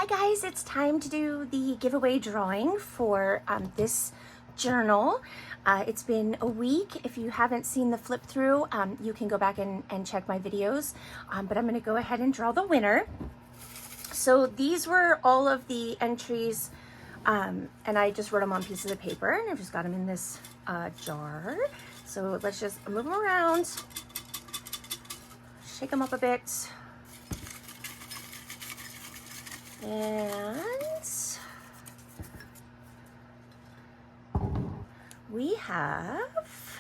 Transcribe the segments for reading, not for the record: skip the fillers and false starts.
Hi guys, it's time to do the giveaway drawing for this journal. It's been a week. If you haven't seen the flip through, you can go back and check my videos, but I'm going to go ahead and draw the winner. So these were all of the entries, and I just wrote them on pieces of paper, and I've just got them in this jar. So let's just move them around, shake them up a bit. And we have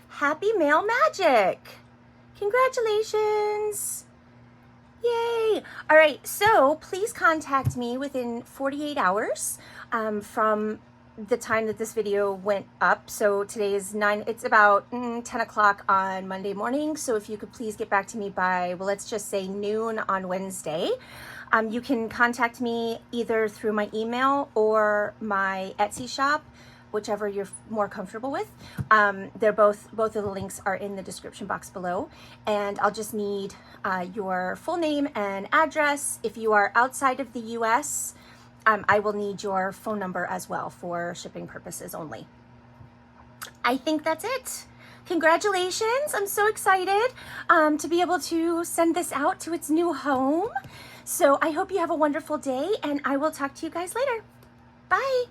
Happy Mail Magic. Congratulations. Yay. All right, so please contact me within 48 hours from the time that this video went up. So today is it's about 10 o'clock on Monday morning. So if you could please get back to me by, well, let's just say noon on Wednesday. You can contact me either through my email or my Etsy shop, whichever you're more comfortable with. They're both of the links are in the description box below. And I'll just need your full name and address. If you are outside of the US, I will need your phone number as well for shipping purposes only. I think that's it. Congratulations. I'm so excited to be able to send this out to its new home. So I hope you have a wonderful day, and I will talk to you guys later. Bye.